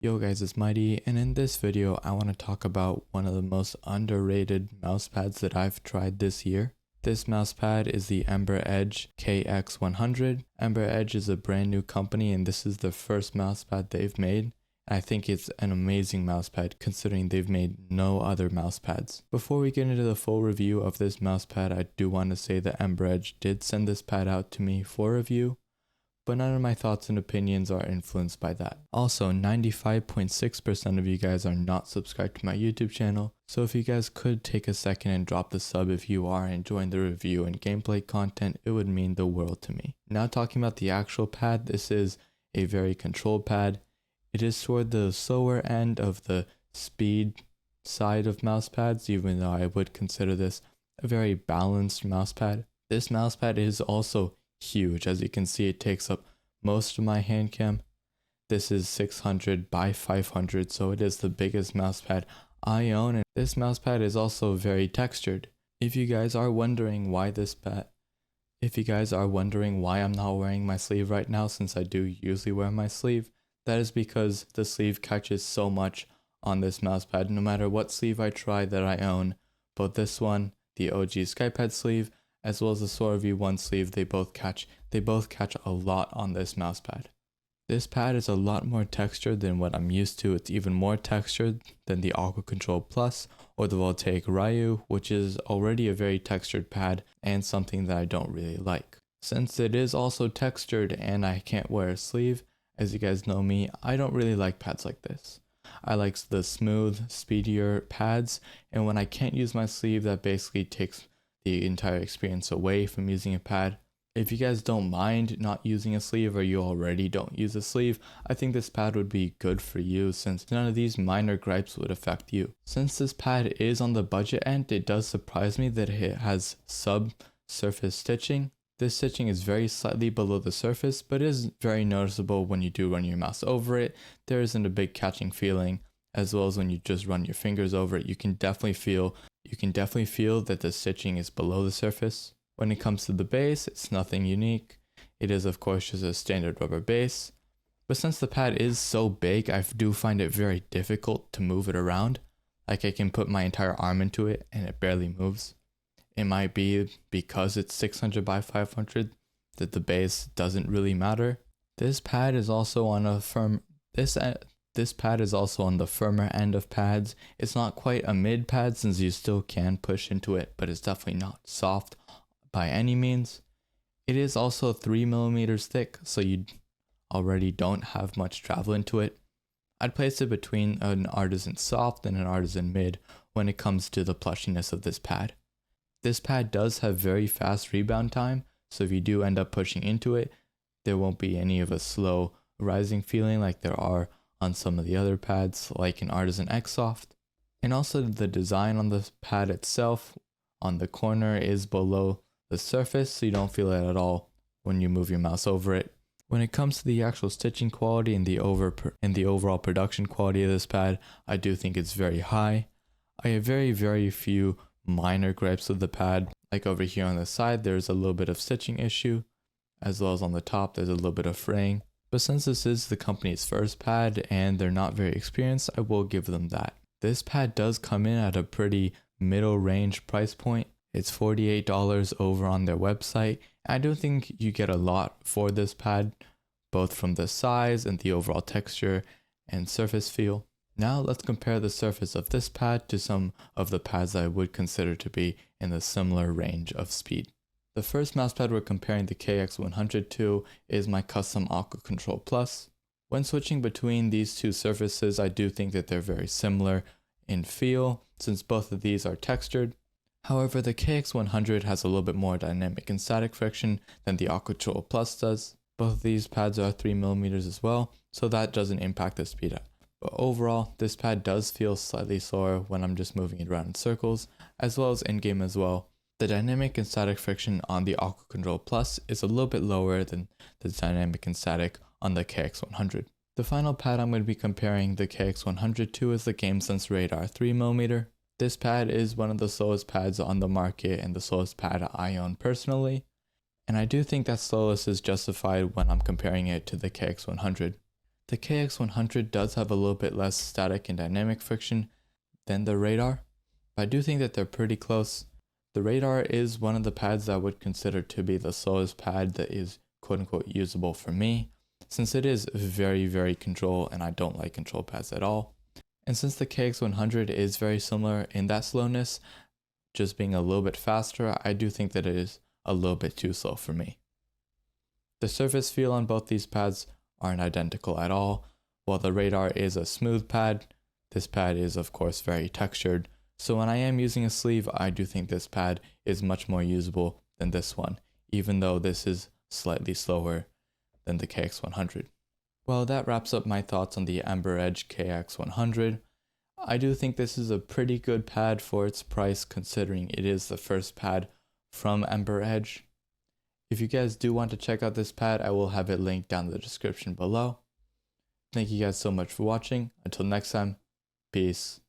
Yo guys, it's Mighty, and in this video I want to talk about one of the most underrated mousepads that I've tried this year. This mousepad is the EmberEdge KX100. EmberEdge is a brand new company and this is the first mousepad they've made. I think it's an amazing mousepad considering they've made no other mousepads. Before we get into the full review of this mousepad, I do want to say that EmberEdge did send this pad out to me for review, but none of my thoughts and opinions are influenced by that. Also, 95.6% of you guys are not subscribed to my YouTube channel, so if you guys could take a second and drop the sub if you are enjoying the review and gameplay content, it would mean the world to me. Now talking about the actual pad, this is a very controlled pad. It is toward the slower end of the speed side of mousepads, even though I would consider this a very balanced mousepad. This mousepad is also huge. As you can see, it takes up most of my hand cam. This is 600 by 500, so it is the biggest mousepad I own, and this mousepad is also very textured. If you guys are wondering why I'm not wearing my sleeve right now, since I do usually wear my sleeve, that is because the sleeve catches so much on this mousepad. No matter what sleeve I try that I own, both this one, the OG Skypad sleeve, as well as the Sora V1 sleeve, they both catch a lot on this mousepad. This pad is a lot more textured than what I'm used to. It's even more textured than the Aqua Control Plus or the Wallhack Reivew, which is already a very textured pad and something that I don't really like. Since it is also textured and I can't wear a sleeve, as you guys know me, I don't really like pads like this. I like the smooth, speedier pads, and when I can't use my sleeve, that basically takes the entire experience away from using a pad. If you guys don't mind not using a sleeve, or you already don't use a sleeve, I think this pad would be good for you since none of these minor gripes would affect you. Since this pad is on the budget end, it does surprise me that it has subsurface stitching. This stitching is very slightly below the surface, but is very noticeable when you do run your mouse over it. There isn't a big catching feeling, as well as when you just run your fingers over it. You can definitely feel that the stitching is below the surface. When it comes to the base, it's nothing unique. It is of course just a standard rubber base, but since the pad is so big, I do find it very difficult to move it around. Like, I can put my entire arm into it and it barely moves. It might be because it's 600 by 500 that the base doesn't really matter. This pad is also on the firmer end of pads. It's not quite a mid pad since you still can push into it, but it's definitely not soft by any means. It is also 3mm thick, so you already don't have much travel into it. I'd place it between an artisan soft and an artisan mid when it comes to the plushiness of this pad. This pad does have very fast rebound time, so if you do end up pushing into it, there won't be any of a slow rising feeling like there are on some of the other pads, like an Artisan Xsoft. And also the design on the pad itself, on the corner, is below the surface, so you don't feel it at all when you move your mouse over it. When it comes to the actual stitching quality and the overall production quality of this pad, I do think it's very high. I have very few minor gripes with the pad. Like over here on the side, there's a little bit of stitching issue, as well as on the top there's a little bit of fraying. But since this is the company's first pad and they're not very experienced, I will give them that. This pad does come in at a pretty middle range price point. It's $48 over on their website. I do think you get a lot for this pad, both from the size and the overall texture and surface feel. Now let's compare the surface of this pad to some of the pads I would consider to be in the similar range of speed. The first mousepad we're comparing the KX100 to is my custom Aqua Control Plus. When switching between these two surfaces, I do think that they're very similar in feel, since both of these are textured. However, the KX100 has a little bit more dynamic and static friction than the Aqua Control Plus does. Both of these pads are 3mm as well, so that doesn't impact the speed up. But overall, this pad does feel slightly slower when I'm just moving it around in circles, as well as in-game as well. The dynamic and static friction on the Aqua Control Plus is a little bit lower than the dynamic and static on the KX100. The final pad I'm going to be comparing the KX100 to is the GameSense Radar 3mm. This pad is one of the slowest pads on the market and the slowest pad I own personally, and I do think that slowness is justified when I'm comparing it to the KX100. The KX100 does have a little bit less static and dynamic friction than the Radar, but I do think that they're pretty close. The Radar is one of the pads that I would consider to be the slowest pad that is quote unquote usable for me, since it is very control and I don't like control pads at all. And since the KX100 is very similar in that slowness, just being a little bit faster, I do think that it is a little bit too slow for me. The surface feel on both these pads aren't identical at all. While the Radar is a smooth pad, this pad is of course very textured. So when I am using a sleeve, I do think this pad is much more usable than this one, even though this is slightly slower than the KX100. Well, that wraps up my thoughts on the EmberEdge KX100. I do think this is a pretty good pad for its price, considering it is the first pad from EmberEdge. If you guys do want to check out this pad, I will have it linked down in the description below. Thank you guys so much for watching. Until next time, peace.